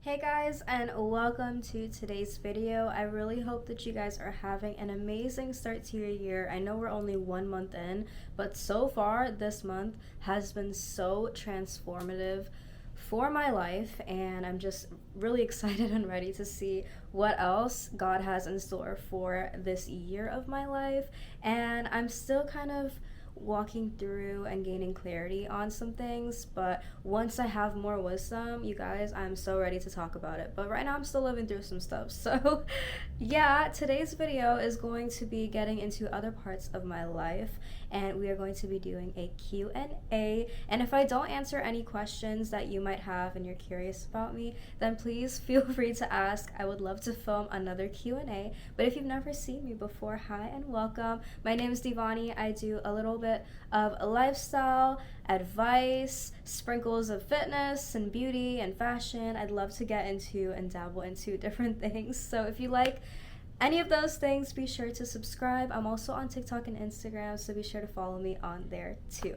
Hey guys, and welcome to today's video. I really hope that you guys are having an amazing start to your year. I know we're only 1 month in, but so far this month has been so transformative for my life, and I'm just really excited and ready to see what else God has in store for this year of my life. And I'm still kind of walking through and gaining clarity on some things, but once I have more wisdom, you guys, I'm so ready to talk about it. But right now I'm still living through some stuff. So yeah, today's video is going to be getting into other parts of my life, and we are going to be doing a Q&A. And if I don't answer any questions that you might have and you're curious about me, then please feel free to ask. I would love to film another Q&A. But if you've never seen me before, hi and welcome. My name is Deevaani. I do a little bit of lifestyle, advice, sprinkles of fitness and beauty and fashion. I'd love to get into and dabble into different things. So if you like any of those things, be sure to subscribe. I'm also on TikTok and Instagram, so be sure to follow me on there too.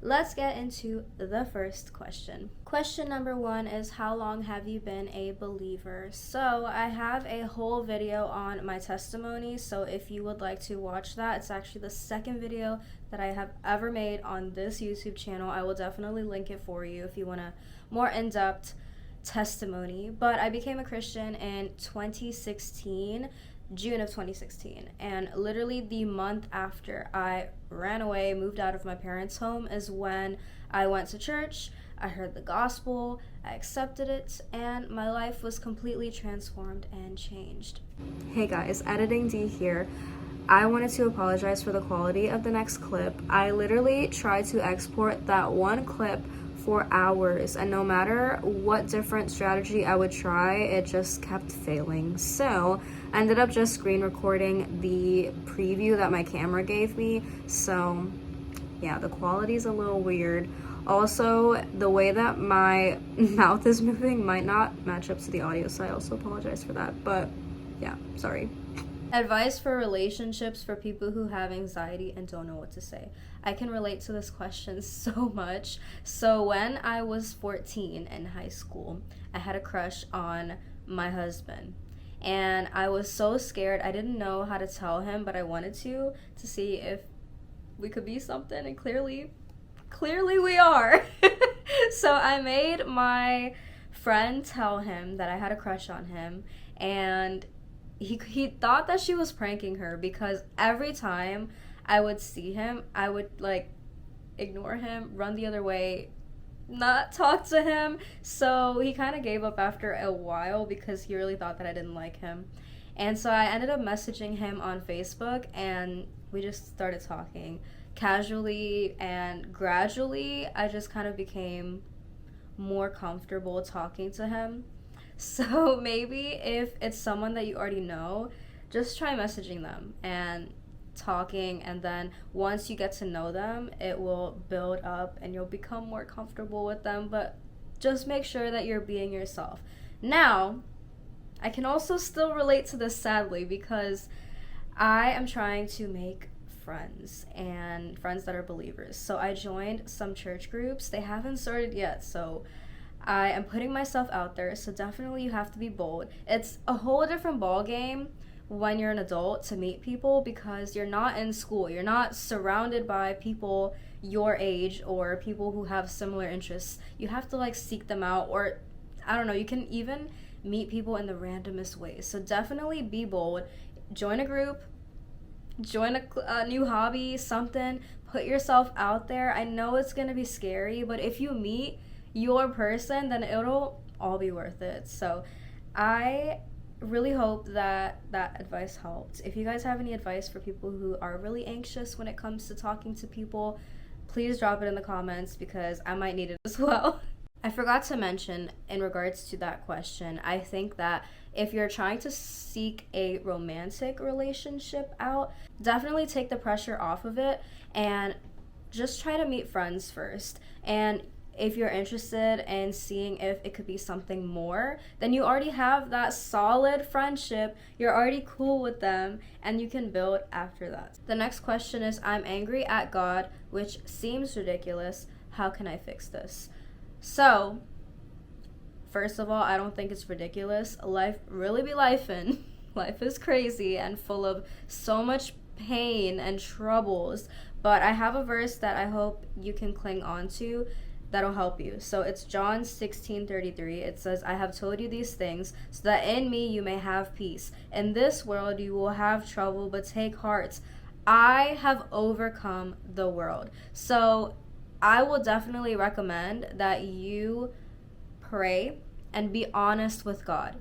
Let's get into the first question. Question number 1 is, how long have you been a believer? So I have a whole video on my testimony, so if you would like to watch that, it's actually the second video that I have ever made on this YouTube channel. I will definitely link it for you if you want a more in-depth testimony. But I became a Christian in 2016, June of 2016, and literally the month after I ran away, moved out of my parents' home, is when I went to church. I heard the gospel, I accepted it, and my life was completely transformed and changed. Hey guys, Editing D here. I wanted to apologize for the quality of the next clip. I literally tried to export that one clip for hours, and no matter what different strategy I would try, it just kept failing. So I ended up just screen recording the preview that my camera gave me. So yeah, the quality is a little weird. Also, the way that my mouth is moving might not match up to the audio, so I also apologize for that. But yeah, sorry. Advice for relationships for people who have anxiety and don't know what to say. I can relate to this question so much. So when I was 14 in high school, I had a crush on my husband. And I was so scared. I didn't know how to tell him, but I wanted to see if we could be something, and clearly we are. So I made my friend tell him that I had a crush on him, and he thought that she was pranking her, because every time I would see him, I would like ignore him, run the other way, not talk to him. So he kind of gave up after a while because he really thought that I didn't like him. And so I ended up messaging him on Facebook, and we just started talking casually, and gradually I just kind of became more comfortable talking to him. So maybe if it's someone that you already know, just try messaging them and talking, and then once you get to know them, it will build up and you'll become more comfortable with them. But just make sure that you're being yourself. Now, I can also still relate to this, sadly, because I am trying to make friends, and friends that are believers. So I joined some church groups. They haven't started yet, so I am putting myself out there. So definitely you have to be bold. It's a whole different ball game when you're an adult to meet people, because you're not in school. You're not surrounded by people your age or people who have similar interests. You have to like seek them out, or I don't know, you can even meet people in the randomest ways. So definitely be bold. Join a group, join a new hobby, something. Put yourself out there. I know it's gonna be scary, but if you meet your person, then it'll all be worth it. So I really hope that that advice helped. If you guys have any advice for people who are really anxious when it comes to talking to people, please drop it in the comments, because I might need it as well. I forgot to mention, in regards to that question, I think that if you're trying to seek a romantic relationship out, definitely take the pressure off of it and just try to meet friends first. And if you're interested in seeing if it could be something more, then you already have that solid friendship. You're already cool with them, and you can build after that. The next question is, I'm angry at God, which seems ridiculous. How can I fix this? So First of all, I don't think it's ridiculous. Life really be lifing. Life is crazy and full of so much pain and troubles. But I have a verse that I hope you can cling on to that'll help you. So it's John 16:33. It says, I have told you these things so that in me you may have peace. In this world you will have trouble, but take heart. I have overcome the world. So I will definitely recommend that you pray and be honest with God.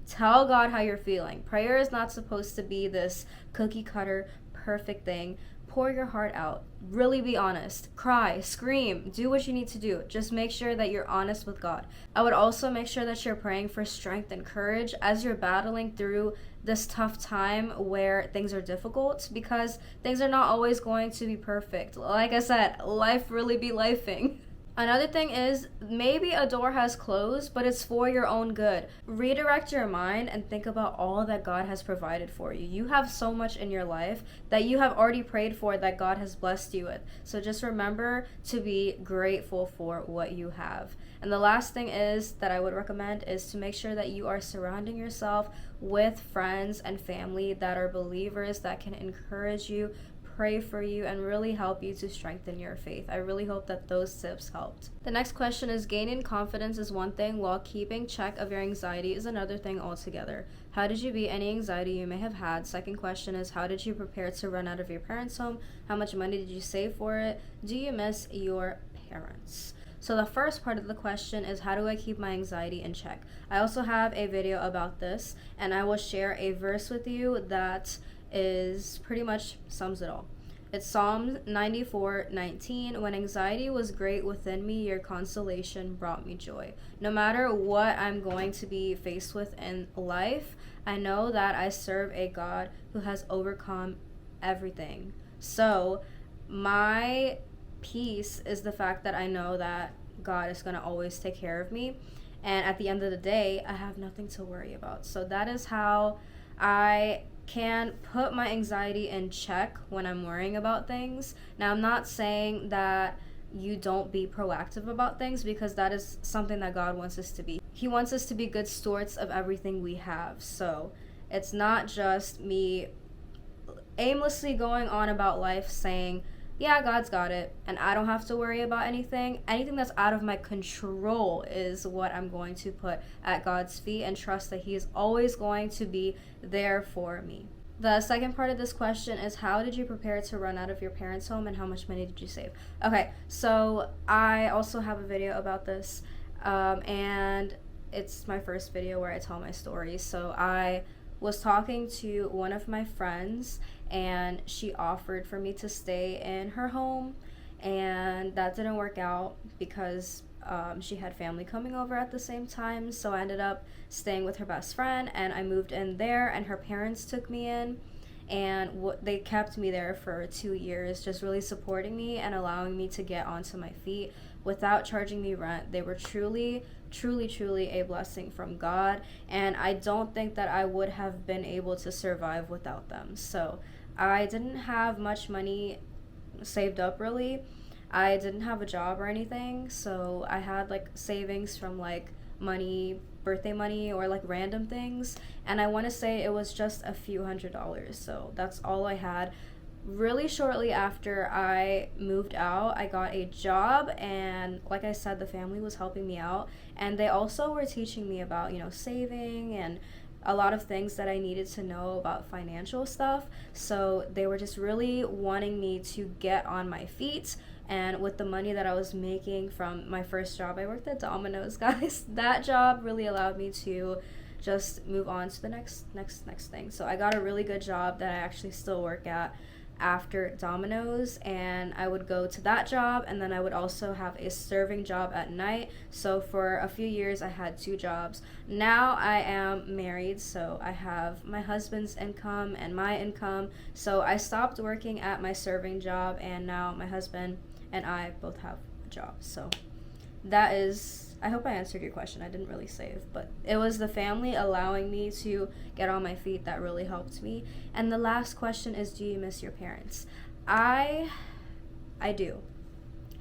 Tell God how you're feeling. Prayer is not supposed to be this cookie cutter, perfect thing. Pour your heart out. Really be honest. Cry, scream, do what you need to do. Just make sure that you're honest with God. I would also make sure that you're praying for strength and courage as you're battling through this tough time where things are difficult, because things are not always going to be perfect. Like I said, life really be lifing. Another thing is, maybe a door has closed, but it's for your own good. Redirect your mind and think about all that God has provided for you. You have so much in your life that you have already prayed for, that God has blessed you with. So just remember to be grateful for what you have. And the last thing is that I would recommend is to make sure that you are surrounding yourself with friends and family that are believers, that can encourage you, pray for you, and really help you to strengthen your faith. I really hope that those tips helped. The next question is, gaining confidence is one thing while keeping check of your anxiety is another thing altogether. How did you beat any anxiety you may have had? Second question is, how did you prepare to run out of your parents' home? How much money did you save for it? Do you miss your parents? So the first part of the question is, how do I keep my anxiety in check? I also have a video about this, and I will share a verse with you that is pretty much sums it all. It's Psalm 94:19. When anxiety was great within me, your consolation brought me joy. No matter what I'm going to be faced with in life, I know that I serve a God who has overcome everything. So my peace is the fact that I know that God is going to always take care of me, and at the end of the day, I have nothing to worry about. So that is how I can put my anxiety in check when I'm worrying about things. Now, I'm not saying that you don't be proactive about things, because that is something that God wants us to be. He wants us to be good stewards of everything we have. So it's not just me aimlessly going on about life saying, yeah, God's got it, and I don't have to worry about anything. Anything that's out of my control is what I'm going to put at God's feet and trust that He is always going to be there for me. The second part of this question is, how did you prepare to run out of your parents' home and how much money did you save? Okay, so I also have a video about this, and it's my first video where I tell my story. So I was talking to one of my friends, and she offered for me to stay in her home, and that didn't work out because she had family coming over at the same time. So I ended up staying with her best friend, and I moved in there, and her parents took me in, and they kept me there for 2 years, just really supporting me and allowing me to get onto my feet without charging me rent. They were truly a blessing from God, and I don't think that I would have been able to survive without them. So I didn't have much money saved up, really. I didn't have a job or anything, so I had like savings from like money, birthday money, or like random things, and I want to say it was just a few $100s. So that's all I had. Really shortly after I moved out, I got a job, and like I said, the family was helping me out, and they also were teaching me about, saving and a lot of things that I needed to know about financial stuff. So they were just really wanting me to get on my feet. And with the money that I was making from my first job, I worked at Domino's, guys. That job really allowed me to just move on to the next thing. So I got a really good job that I actually still work at after Domino's, and I would go to that job, and then I would also have a serving job at night. So for a few years I had 2 jobs. Now I am married, so I have my husband's income and my income. So I stopped working at my serving job, and now my husband and I both have a job. So that is, I hope I answered your question. I didn't really save, but it was the family allowing me to get on my feet that really helped me. And the last question is, do you miss your parents? I do.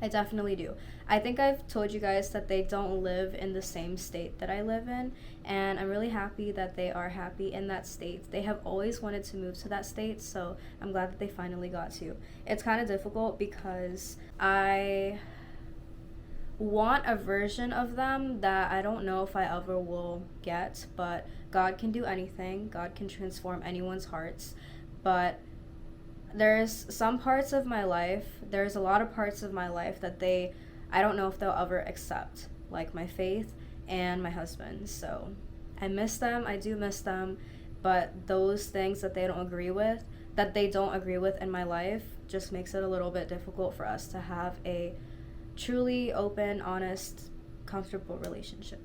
I definitely do. I think I've told you guys that they don't live in the same state that I live in, and I'm really happy that they are happy in that state. They have always wanted to move to that state, so I'm glad that they finally got to. It's kind of difficult because I want a version of them that I don't know if I ever will get, but God can do anything. God can transform anyone's hearts. But there's some parts of my life, there's a lot of parts of my life that I don't know if they'll ever accept, like my faith and my husband. So I miss them, I do miss them, but those things that they don't agree with in my life just makes it a little bit difficult for us to have a truly open, honest, comfortable relationship.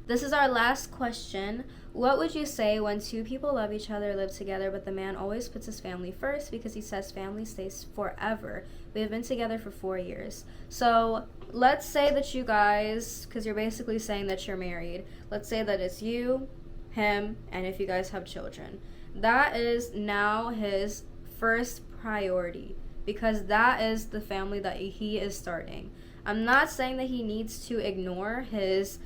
This is our last question. What would you say when two people love each other, live together, but the man always puts his family first because he says family stays forever? We have been together for 4 years. So let's say that you guys, because you're basically saying that you're married, let's say that it's you, him, and if you guys have children. That is now his first priority, because that is the family that he is starting. I'm not saying that he needs to ignore his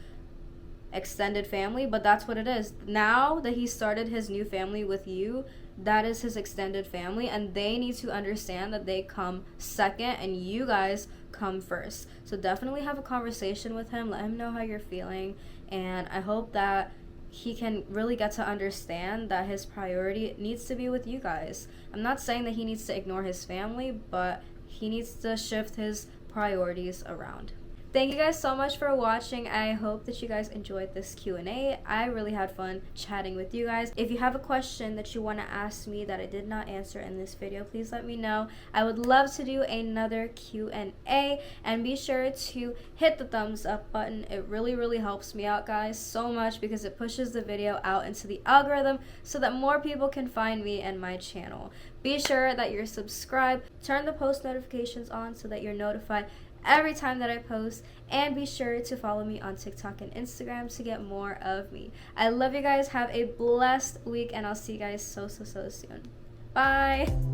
extended family, but that's what it is. Now that he started his new family with you, that is his extended family, and they need to understand that they come second and you guys come first. So definitely have a conversation with him, let him know how you're feeling, and I hope that he can really get to understand that his priority needs to be with you guys. I'm not saying that he needs to ignore his family, but he needs to shift his priorities around. Thank you guys so much for watching. I hope that you guys enjoyed this Q&A. I really had fun chatting with you guys. If you have a question that you want to ask me that I did not answer in this video, please let me know. I would love to do another Q&A, and be sure to hit the thumbs up button. It really helps me out, guys, so much, because it pushes the video out into the algorithm so that more people can find me and my channel. Be sure that you're subscribed, turn the post notifications on so that you're notified every time that I post, and be sure to follow me on TikTok and Instagram to get more of me. I love you guys. Have a blessed week, and I'll see you guys so soon. Bye.